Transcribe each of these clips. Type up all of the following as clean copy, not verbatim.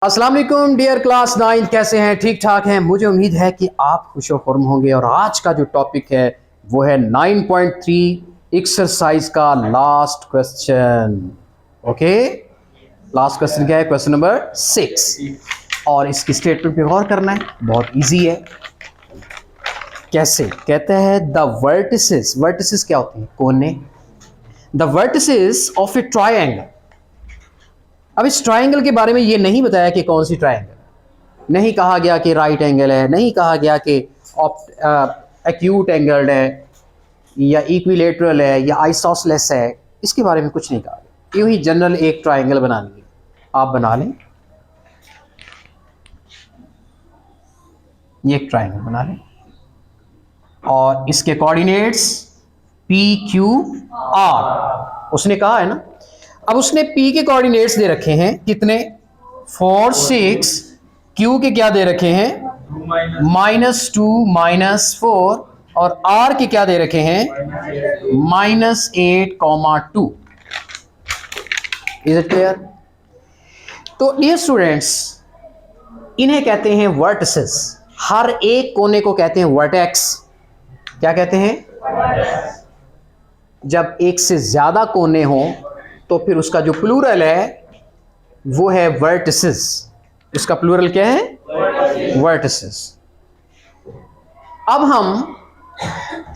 अस्सलाम वालेकुम dear class 9, कैसे हैं? ठीक ठाक हैं। मुझे उम्मीद है कि आप खुश खुर्म होंगे। और आज का जो टॉपिक है वो है 9.3 एक्सरसाइज का last question. Okay, last question क्या है? Question number 6। और इसकी स्टेटमेंट पे गौर करना है, बहुत इजी है। कैसे कहते हैं? द वर्टिसेस, वर्टिसेस क्या होते हैं? कोने। The vertices of A triangle. अब इस ट्रायंगल के बारे में ये नहीं बताया कि कौन सी ट्रायंगल, नहीं कहा गया कि राइट एंगल है, नहीं कहा गया कि एक्यूट एंगल्ड है या इक्विलेटरल है या आइसोसेलेस है। इसके बारे में कुछ नहीं कहा गया। यूं ही जनरल एक ट्रायंगल बना लिए, आप बना लें। ये एक ट्रायंगल बना लें और इसके कोऑर्डिनेट्स पी क्यू आर उसने कहा है ना। अब उसने P के कोऑर्डिनेट्स दे रखे हैं कितने? 4, 6। Q के क्या दे रखे हैं? -2, -4। और R के क्या दे रखे हैं? -8, -2। Is it clear? तो ये स्टूडेंट्स, इन्हें कहते हैं वर्टिसेस। हर एक कोने को कहते हैं वर्टेक्स। क्या कहते हैं? जब एक से ज्यादा कोने हो तो फिर उसका जो प्लूरल है वो है वर्टिसेस। उसका प्लूरल क्या है? वर्टिसेस। अब हम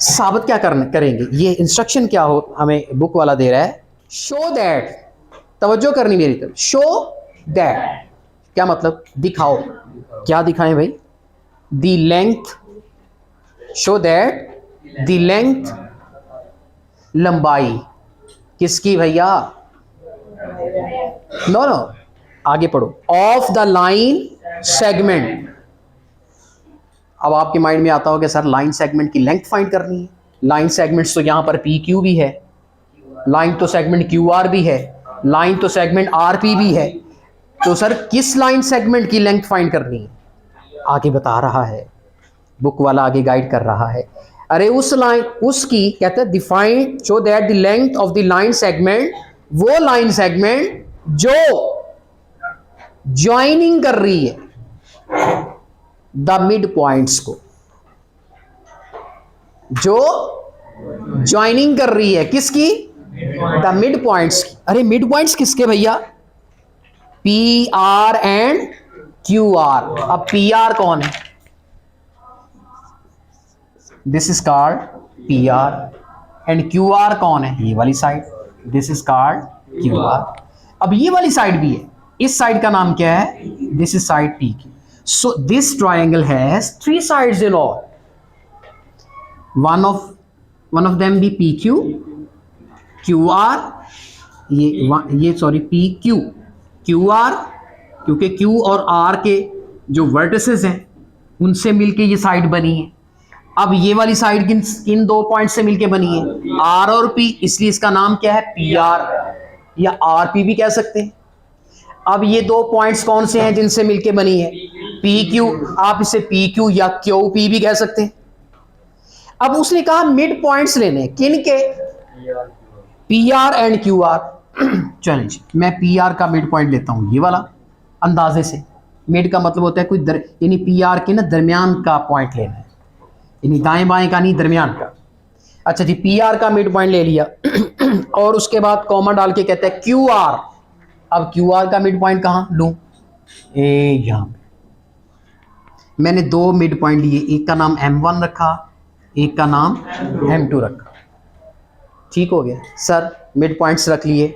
साबित क्या करेंगे? ये इंस्ट्रक्शन क्या हो हमें बुक वाला दे रहा है? शो दैट, तवज्जो करनी मेरी तरफ। शो दैट क्या मतलब? दिखाओ। क्या दिखाएं भाई? The length, show that the length, लंबाई किसकी भैया? नो, आगे पढ़ो। Of the line segment. अब आपके माइंड में आता होगा सर लाइन सेगमेंट की लेंथ फाइंड करनी है। लाइन सेगमेंट्स तो यहां पर पी क्यू भी है, लाइन तो सेगमेंट क्यू आर भी है, लाइन तो सेगमेंट आर पी भी है। तो सर किस लाइन सेगमेंट की लेंथ फाइंड करनी है? आगे बता रहा है, बुक वाला आगे गाइड कर रहा है। अरे उस लाइन, उसकी कहते हैं define, show that the length of the line segment, वो लाइन सेगमेंट जो ज्वाइनिंग कर रही है द मिड पॉइंट्स को, जो ज्वाइनिंग कर रही है किसकी? द मिड पॉइंट्स की। अरे मिड पॉइंट्स किसके भैया? P R and Q R. अब पी आर कौन है? This is called P R. And Q R कौन है? ये वाली side, this is called Q R. अब ये वाली साइड भी है, इस साइड का नाम क्या है? This is side P Q. So this triangle has 3 sides in all. One of them be P Q, Q R, ये sorry P Q, Q R, क्योंकि क्यू और आर के जो वर्टिसेस हैं उनसे मिलके ये साइड बनी है। अब ये वाली साइड किन 2 पॉइंट से मिलके बनी है? आर और पी, इसलिए इसका नाम क्या है? पी आर या आर पी भी कह सकते हैं। अब ये 2 पॉइंट्स कौन से हैं जिनसे मिलके बनी है? P Q. आप इसे पी क्यू या क्यू पी भी कह सकते हैं। अब उसने कहा मिड पॉइंट्स लेने, किन के? P R and Q R. चलें जी, मैं पी आर का मिड पॉइंट लेता हूं, ये वाला। अंदाजे से मिड का मतलब होता है कोई यानी पी आर के ना दरमियान का पॉइंट लेना है, यानी दाएं बाएं का नहीं, दरमियान का। अच्छा जी, पी आर का मिड पॉइंट ले लिया और उसके बाद कॉमा डाल के कहते हैं क्यू आर। अब क्यू आर का मिड पॉइंट कहां लूं? यहां पे मैंने 2 मिड पॉइंट लिए, एक का नाम M1 रखा, एक का नाम M2 रखा। ठीक हो गया सर, मिड पॉइंट्स रख लिए।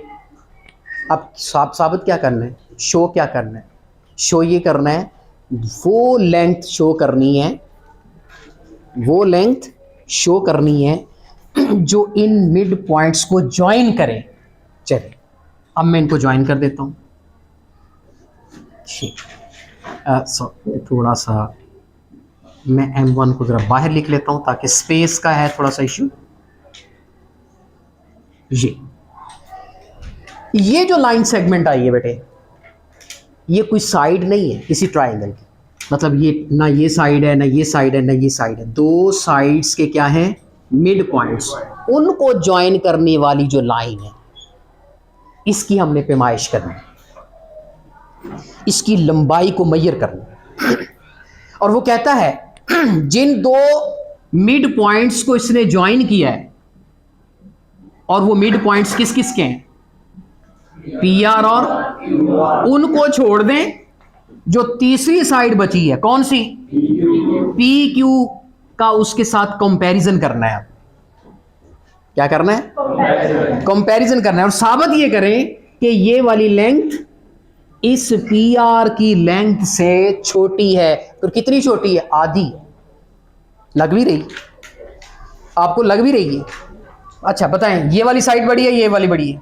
अब साबित क्या करना है? शो क्या करना है? शो ये करना है, वो लेंथ शो करनी है, वो लेंथ शो करनी है जो इन मिड पॉइंट्स को ज्वाइन करे। चलिए अब मैं इनको ज्वाइन कर देता हूं। थोड़ा सा मैं M1 को जरा बाहर लिख लेता हूं ताकि स्पेस का है थोड़ा सा इश्यू। ये जो लाइन सेगमेंट आई है बेटे, ये कोई साइड नहीं है किसी ट्रायंगल की। मतलब ये ना ये साइड है, ना ये साइड है, ना ये साइड है। 2 साइड्स के क्या हैं? Mid points. उनको ज्वाइन करने वाली जो लाइन है, इसकी हमने पैमाइश करनी है। इसकी लंबाई को मेजर करना। और वो कहता है जिन दो मिड पॉइंट्स को इसने ज्वाइन किया है, और वो मिड पॉइंट्स किस किस के हैं, पी आर और, उनको छोड़ दें, जो तीसरी साइड बची है कौन सी, पी क्यू का, उसके साथ कंपैरिजन करना है। क्या करना है, कंपैरिजन करना है, और साबित ये करें कि ये वाली लेंथ इस पी आर की लेंथ से छोटी है। तो कितनी छोटी है, आधी। लग भी रही, आपको लग भी रही है। अच्छा बताएं, ये वाली साइड बड़ी है, ये वाली बड़ी है,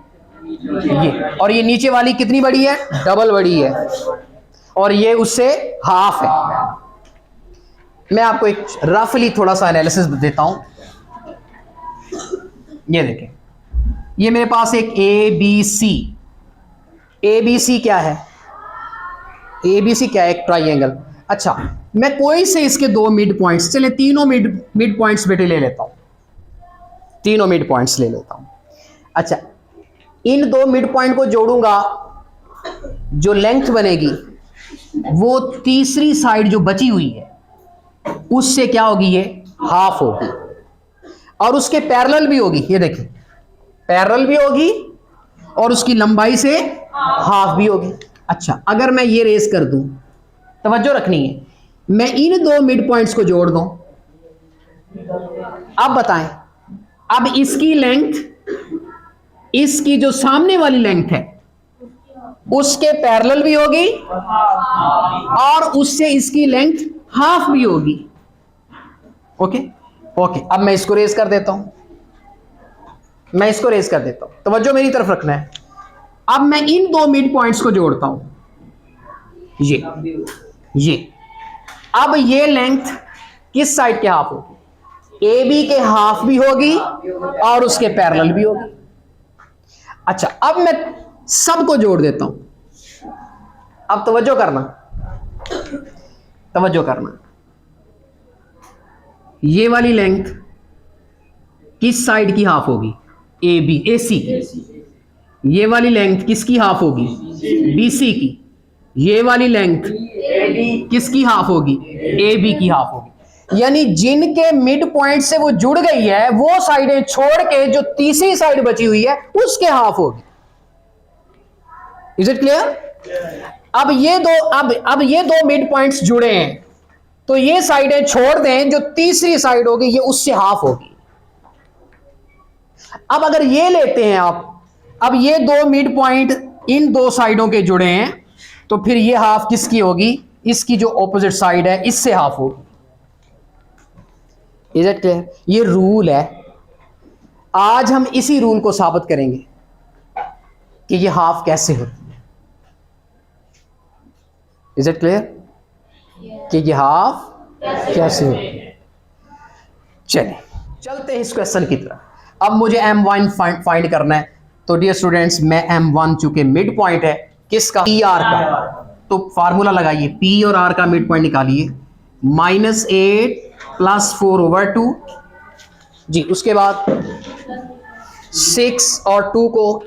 ये, और ये नीचे वाली कितनी बड़ी है, डबल बड़ी है, और ये उससे हाफ है। मैं आपको एक रफली थोड़ा सा एनालिसिस देता हूं। ये देखें, ये मेरे पास एक A B C, A B C क्या है, ए बी सी क्या है, एक ट्राइंगल। अच्छा, मैं कोई से इसके दो मिड पॉइंट्स, चले तीनों मिड पॉइंट्स बेटे ले लेता हूं, तीनों मिड पॉइंट्स ले लेता हूं। अच्छा, इन दो मिड पॉइंट को जोड़ूंगा, जो लेंथ बनेगी वो तीसरी साइड जो बची हुई है उससे क्या होगी, ये हाफ होगी, और उसके पैरेलल भी होगी। ये देखिए, पैरेलल भी होगी और उसकी लंबाई से हाफ भी होगी। अच्छा, अगर मैं ये रेस कर दूं, तवज्जो रखनी है, मैं इन दो मिड पॉइंट्स को जोड़ दूं, अब बताएं, अब इसकी लेंथ, इसकी जो सामने वाली लेंथ है उसके पैरेलल भी होगी और उससे इसकी लेंथ हाफ भी होगी। ओके ओके, अब मैं इसको रेस कर देता हूं, मैं इसको रेस कर देता हूं, तवज्जो मेरी तरफ रखना है। अब मैं इन दो मिड पॉइंट्स को जोड़ता हूं, ये अब ये लेंथ किस साइड के हाफ होगी, ए बी के हाफ भी होगी और उसके पैरेलल भी होगी। अच्छा, अब मैं सबको जोड़ देता हूं, अब तवज्जो करना, तवज्जो करना, ये वाली लेंथ किस साइड की हाफ होगी, ए बी, ए सी की। ये वाली लेंथ किसकी हाफ होगी, बी सी की। ये वाली लेंथ किसकी हाफ होगी, ए बी की हाफ होगी। यानी जिनके मिड पॉइंट से वो जुड़ गई है, वो साइडें छोड़ के जो तीसरी साइड बची हुई है उसके हाफ होगी। Is it clear? अब ये दो मिड पॉइंट्स जुड़े हैं, तो ये साइडें छोड़ दें, जो तीसरी साइड होगी ये उससे हाफ होगी। अब अगर ये लेते हैं आप, अब ये दो मिड पॉइंट इन दो साइडों के जुड़े हैं, तो फिर ये हाफ किसकी होगी, इसकी जो ऑपोजिट साइड है इससे हाफ होगी। Is it clear? ये रूल है। आज हम इसी रूल को साबित करेंगे कि ये हाफ कैसे होती है। इज इट क्लियर कि ये हाफ कैसे होती है? चलिए चलते हैं इस क्वेश्चन की तरफ। अब मुझे M1 फाइंड करना है। तो डियर स्टूडेंट्स, मैं M1 चूंकि मिड पॉइंट है किसका, पी आर का, तो फार्मूला लगाइए, पी और आर का मिड पॉइंट निकालिए, -8 + 4/2 जी। उसके बाद 6 और 2 को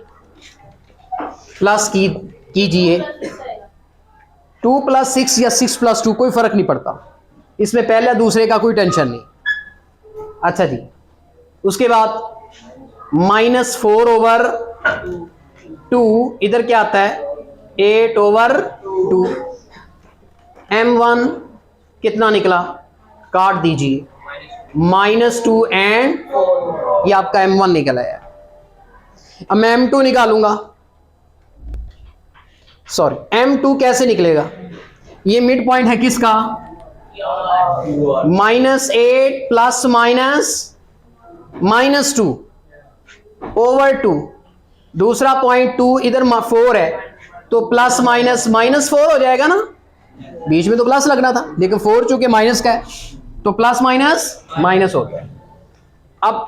प्लस कीजिए, 2 + 6 या 6 + 2 कोई फर्क नहीं पड़ता, इसमें पहले दूसरे का कोई टेंशन नहीं। अच्छा जी, उसके बाद -4/2, इधर क्या आता है 8/2। M1 कितना निकला, काट दीजिए, -2 एंड ये आपका M1 निकल आया। अब मैं M2 निकालूंगा, सॉरी M2 कैसे निकलेगा, ये मिड पॉइंट है किसका, -8 ± -2/2, दूसरा पॉइंट 2, इधर 4 है तो प्लस माइनस -4 हो जाएगा ना, बीच में तो प्लस लगना था, लेकिन 4 चूंकि माइनस का है तो प्लस माइनस हो गया। अब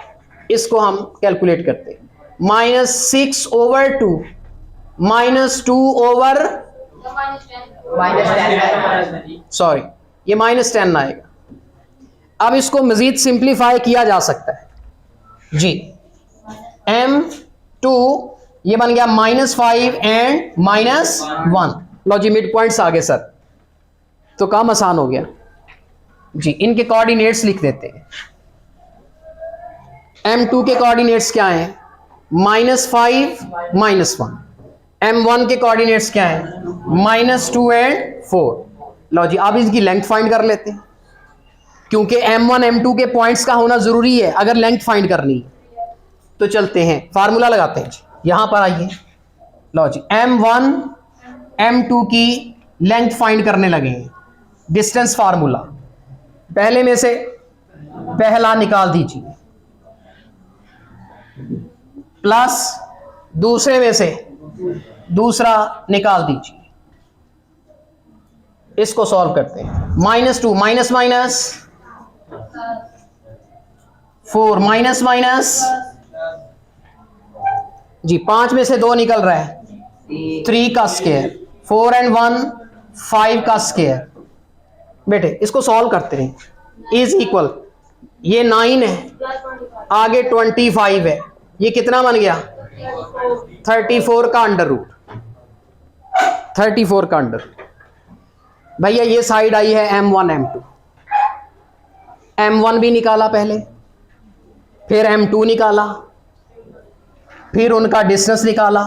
इसको हम कैलकुलेट करते हैं, -6/2 -2/, सॉरी ये -10 आएगा। अब इसको मजीद सिंप्लीफाई किया जा सकता है जी। M2 ये बन गया -5 एंड -1, लो जी मिड पॉइंट्स आ गए सर, तो काम आसान हो गया जी। इनके कोऑर्डिनेट्स लिख देते हैं। M2 के कोऑर्डिनेट्स क्या हैं? -5 -1। M1 के कोऑर्डिनेट्स क्या हैं? -2 एंड 4। लो जी अब इसकी लेंथ फाइंड कर लेते हैं, क्योंकि M1 M2 के पॉइंट्स का होना जरूरी है अगर लेंथ फाइंड करनी है। तो चलते हैं, फार्मूला लगाते हैं जी। यहां पर आइए, लो जी M1 M2 की लेंथ फाइंड करने लगे हैं। डिस्टेंस फार्मूला, पहले में से पहला निकाल दीजिए प्लस दूसरे में से दूसरा निकाल दीजिए। इसको सॉल्व करते हैं। -2 माइनस माइनस 4 माइनस माइनस जी 5 में से 2 निकल रहा है 3 का स्क्वायर, 4 एंड 1 5 का स्क्वायर। बेटे इसको सॉल्व करते हैं। इज इक्वल, ये 9 है, आगे 25 है, ये कितना बन गया? 34 का अंडर रूट, 34 का अंडर। भैया ये साइड आई है M1 M2, M1 भी निकाला पहले, फिर M2 निकाला, फिर उनका डिस्टेंस निकाला।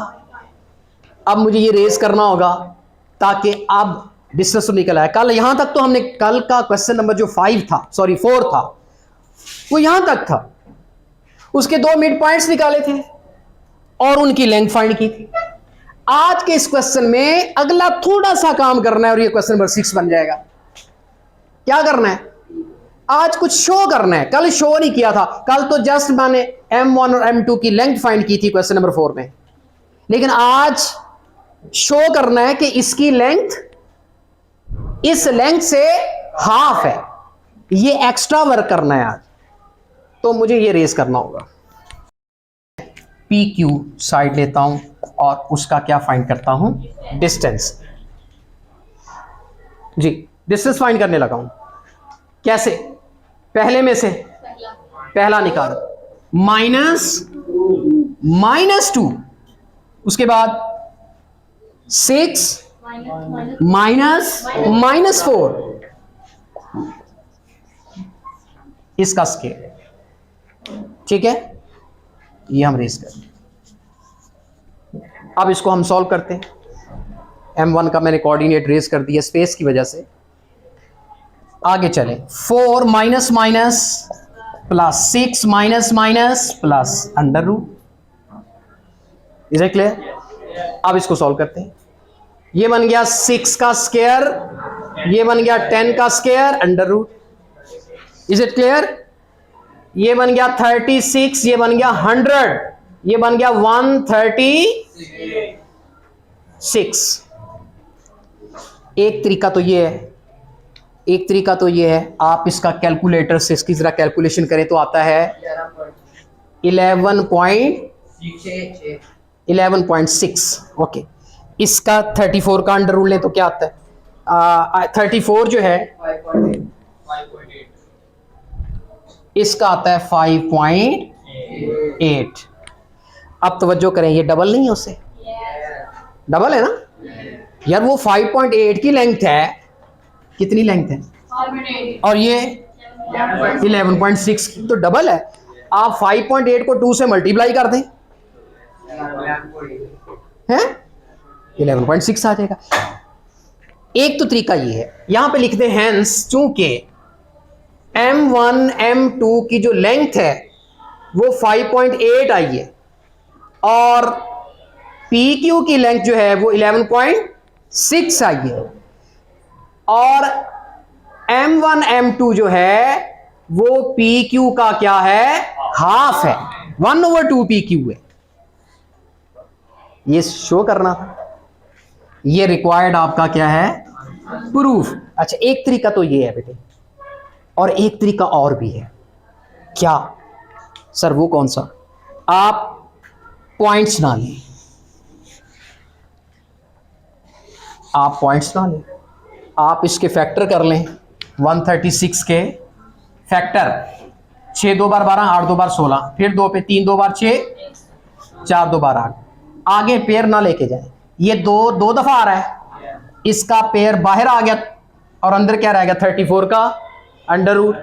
अब मुझे ये रेस करना होगा ताकि अब डिस्टेंस तो निकल आए। कल यहां तक तो हमने, कल का क्वेश्चन नंबर जो 4 था वो यहां तक था, उसके 2 मिड पॉइंट्स निकाले थे और उनकी लेंथ फाइंड की थी। आज के इस क्वेश्चन में अगला थोड़ा सा काम करना है और ये क्वेश्चन नंबर 6 बन जाएगा। क्या करना है? आज कुछ शो करना है। कल शो नहीं किया था, कल तो जस्ट मैंने M1 और M2 की लेंथ फाइंड की थी क्वेश्चन नंबर 4 में, लेकिन आज शो करना है कि इसकी लेंथ इस लेंथ से हाफ है। ये एक्स्ट्रा वर्क करना है आज, तो मुझे ये रेस करना होगा। PQ साइड लेता हूं और उसका क्या फाइंड करता हूं? डिस्टेंस। जी डिस्टेंस फाइंड करने लगा हूं। कैसे? पहले में से पहला निकालो, -2, उसके बाद 6 -4, इसका स्केल। ठीक है, ये हम रेस करें। अब इसको हम सॉल्व करते हैं। M1 का मैंने कोऑर्डिनेट रेस कर दिया स्पेस की वजह से। आगे चलें, 4 minus minus plus 6 minus minus plus under root. Is it clear? अब इसको सॉल्व करते हैं। ये बन गया 6 का स्क्वायर, ये बन गया 10 का square under root. Is it clear? ये बन गया 36, ये बन गया 100, ये बन गया 136। एक तरीका तो ये है, एक तरीका तो ये है, आप इसका कैलकुलेटर से इसकी जरा कैलकुलेशन करें तो आता है 11.6। ओके, इसका 34 का अंडर रूट लें तो क्या आता है? 34 जो है 5.8, इसका आता है 5.8। अब तवज्जो करें, ये डबल नहीं है उससे? डबल है ना यार। वो 5.8 की लेंथ है, कितनी लेंथ है? और ये 11.6 की, तो डबल है। आप 5.8 को 2 से मल्टीप्लाई कर दें, हैं 11.6 आ जाएगा। एक तो तरीका ये है, यहां पे लिख दें हेंस, चूंकि M1 M2 की जो लेंथ है वो 5.8 आई है और PQ की लेंथ जो है वो 11.6 आई है, और M1 M2 जो है वो PQ का क्या है? हाफ है, 1/2 PQ है। ये शो करना था, ये रिक्वायर्ड आपका क्या है? प्रूफ। अच्छा, एक तरीका तो ये है बेटे, और एक तरीका और भी है। क्या सर? वो कौन सा? आप पॉइंट्स ना लें, आप पॉइंट्स ना लें, आप इसके फैक्टर कर लें। 136 के फैक्टर, 6 2 बार 12, 8 2 बार 16, फिर 2 पे 3 2 बार 6, 4 2 बार 8। आगे पेयर ना लेके जाए, ये 2 दफा आ रहा है इसका पेयर बाहर आ गया और अंदर क्या रहेगा 34 का अंडर रूट।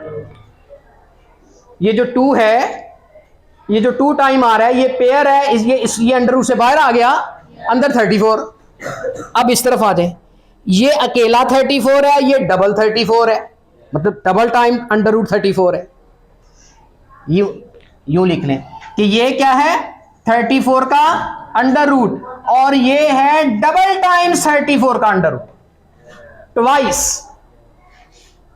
ये जो 2 है, ये जो 2 टाइम आ रहा है ये पेयर है, ये अंडर रूट से बाहर आ गया, अंदर 34। अब इस तरफ आ जाए, ये अकेला 34 है, ये डबल 34 है, मतलब डबल टाइम अंडर रूट 34 है। यूं लिख लें कि ये क्या है 34 का अंडर रूट और ये है डबल टाइम्स 34 का अंडर रूट ट्वाइस।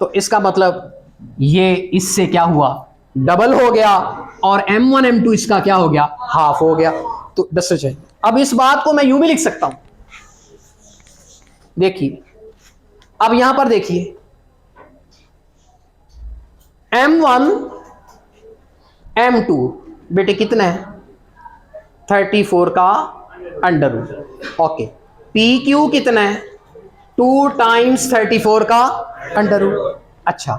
तो इसका मतलब ये इससे क्या हुआ डबल हो गया और m1 m2 इसका क्या हो गया हाफ हो गया। तो दस चाहिए। अब इस बात को मैं यूं भी लिख सकता हूं, देखिए अब यहां पर देखिए m1 m2 बेटे कितना है 34 का अंडर रूट। ओके PQ कितना है 2 टाइम्स 34 का अंडर रूट। अच्छा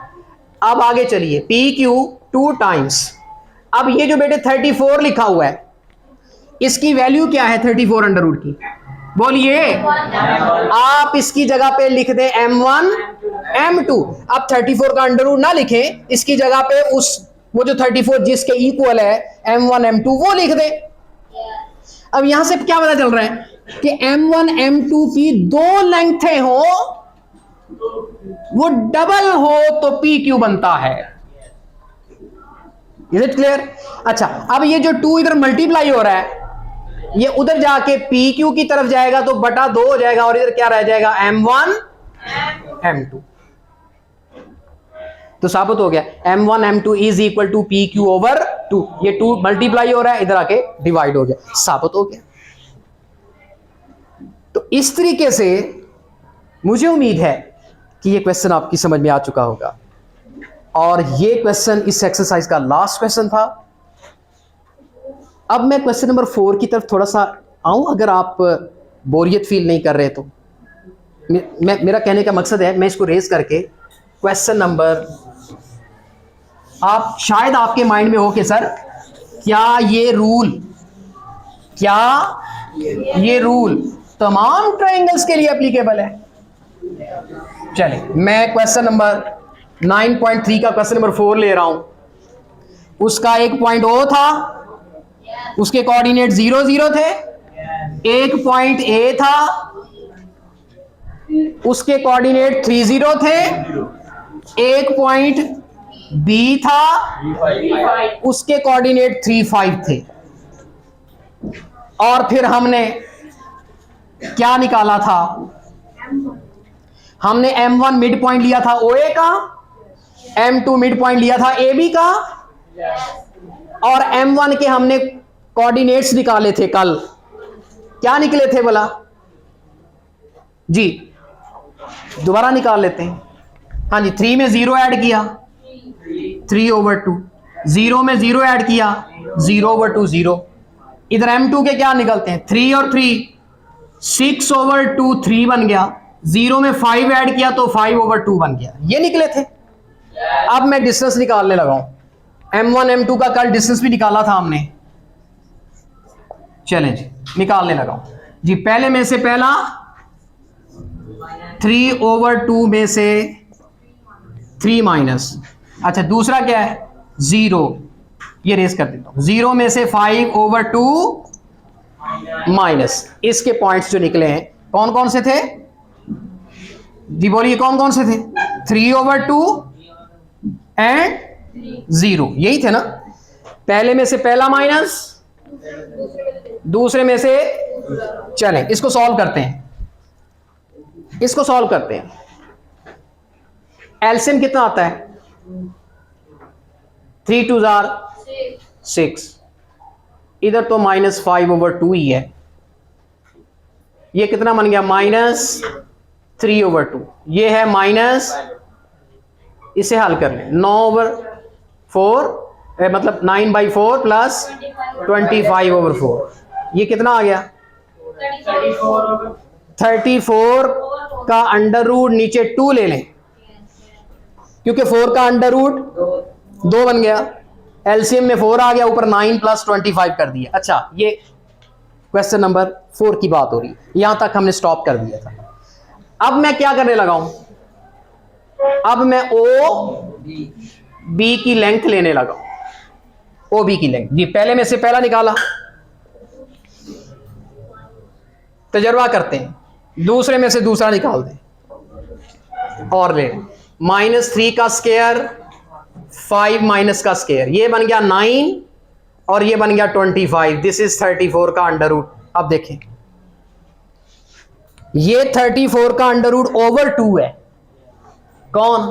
अब आगे चलिए PQ 2 टाइम्स, अब ये जो बेटे 34 लिखा हुआ है इसकी वैल्यू क्या है 34 अंडर रूट की बोलिए। आप इसकी जगह पे लिख दें m1 m2। अब 34 का अंडर रूट ना लिखें, इसकी जगह पे उस वो जो 34 जिसके इक्वल है m1 m2 वो लिख दें। अब यहां से क्या पता चल रहा है कि m1 m2 की 2 लेंथें हो वो डबल हो तो PQ बनता है। Is it clear? अच्छा अब ये जो 2 इधर मल्टीप्लाई हो रहा है ये उधर जाके PQ की तरफ जाएगा तो बटा 2 हो जाएगा और इधर क्या रह जाएगा m1 m2। तो साबित हो गया m1 m2 is equal to PQ over 2। ये 2 मल्टीप्लाई हो रहा है इधर आके डिवाइड हो गया, साबित हो गया। तो इस तरीके से मुझे उम्मीद है कि ये क्वेश्चन आपकी समझ में आ चुका होगा और ये क्वेश्चन इस एक्सरसाइज का लास्ट क्वेश्चन था। अब मैं क्वेश्चन नंबर 4 की तरफ थोड़ा सा आऊं, अगर आप बोरियत फील नहीं कर रहे तो। मेरा कहने का मकसद है मैं इसको रेज करके क्वेश्चन नंबर, आप शायद आपके माइंड में हो कि सर क्या ये रूल तमाम ट्रायंगल्स के लिए एप्लीकेबल है। चले मैं क्वेश्चन नंबर 9.3 का क्वेश्चन नंबर 4 ले रहा हूं। उसका एक पॉइंट O था, उसके कोऑर्डिनेट 0 0 थे। एक पॉइंट A था, उसके कोऑर्डिनेट 3 0 थे। एक पॉइंट B था, उसके कोऑर्डिनेट 3 5 थे। और फिर हमने क्या निकाला था, हमने m1 मिड पॉइंट लिया था OA का, m2 मिड पॉइंट लिया था AB का और m1 के हमने कोऑर्डिनेट्स निकाले थे कल। क्या निकले थे बोला जी, दोबारा निकाल लेते हैं। हाँ जी 3 में 0 ऐड किया 3/2, 0 में 0 ऐड किया 0/2 0। इधर m2 के क्या निकलते हैं 3 और 3 6/2 3 बन गया। 0 में 5 ऐड किया तो 5/2 बन गया, ये निकले थे। अब मैं डिस्टेंस निकालने लगा हूं, m1 m2 का कल डिस्टेंस भी निकाला था हमने। चलें जी निकालने लगा हूं जी। पहले में से पहला 3/2 में से 3 माइनस, अच्छा दूसरा क्या है 0, ये रेस कर देता हूं। 0 में से 5/2 माइनस, इसके पॉइंट्स जो निकले हैं कौन कौन से थे जी बोलिए, कौन कौन से थे 3/2 एंड 0, यही थे ना। पहले में से पहला माइनस, दूसरे में से, चलें इसको सॉल्व करते हैं, इसको सॉल्व करते हैं। एलसीएम कितना आता है 3 2 6, इधर तो -5/2 ही है। ये कितना बन गया -3/2, ये है माइनस, इसे हल कर लें 9/4 मतलब 9/4 प्लस 25/4, ये कितना आ गया 34 का अंडर रूट नीचे 2 ले लें क्योंकि 4 का अंडर रूट 2 बन गया। एलसीएम में 4 आ गया, ऊपर 9 प्लस 25 कर दिया। अच्छा ये क्वेश्चन नंबर 4 की बात हो रही है, यहां तक हमने स्टॉप कर दिया था। अब मैं क्या करने लगा हूं, अब मैं ओ बी की लेंथ लेने लगा हूं, ओ बी की लेंथ। जी पहले में से पहला निकाला, तजर्बा करते हैं, दूसरे में से दूसरा निकाल दें और ले, -3 का स्क्वायर 5 माइनस का स्क्वायर, ये बन गया 9 और ये बन गया 25। दिस इज 34 का अंडर रूट। अब देखें ये 34 का अंडर रूट ओवर 2 है, कौन,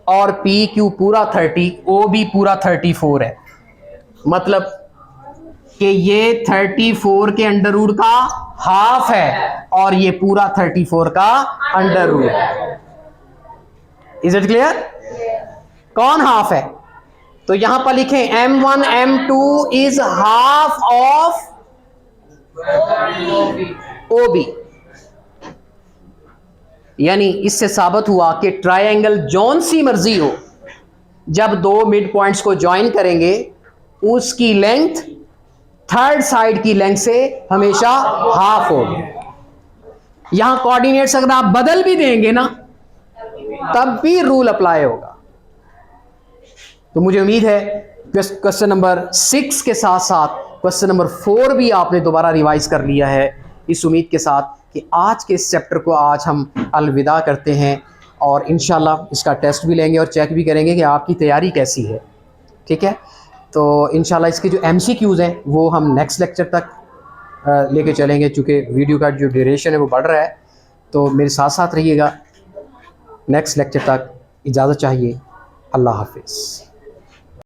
और पी क्यू पूरा 30, ओ भी पूरा 34 है, मतलब कि ये 34 के अंडर रूट का हाफ है और ये पूरा 34 का अंडर रूट है। Is it clear? कौन हाफ है? तो यहां पर लिखें m1 m2 is half of OB। यानी इससे साबित हुआ कि ट्रायंगल जौन सी मर्जी हो, जब दो मिड पॉइंट्स को ज्वाइन करेंगे उसकी लेंथ थर्ड साइड की लेंथ से हमेशा हाफ होगी। यहां कोऑर्डिनेट्स अगर आप बदल भी देंगे ना तब भी रूल अप्लाई होगा। तो मुझे उम्मीद है क्वेश्चन नंबर 6 के साथ साथ क्वेश्चन नंबर 4 भी आपने दोबारा रिवाइज कर लिया है, इस उम्मीद के साथ कि आज के इस चैप्टर को आज हम अलविदा करते हैं और इंशाल्लाह इसका टेस्ट भी लेंगे और चेक भी करेंगे कि आपकी तैयारी कैसी है। ठीक है, तो इंशाल्लाह इसके जो MCQs हैं वो हम नेक्स्ट लेक्चर तक लेके चलेंगे, चूँकि वीडियो का जो ड्यूरेशन है वो बढ़ रहा है। तो मेरे साथ साथ रहिएगा, नेक्स्ट लेक्चर तक इजाज़त चाहिए। अल्लाह हाफिज़।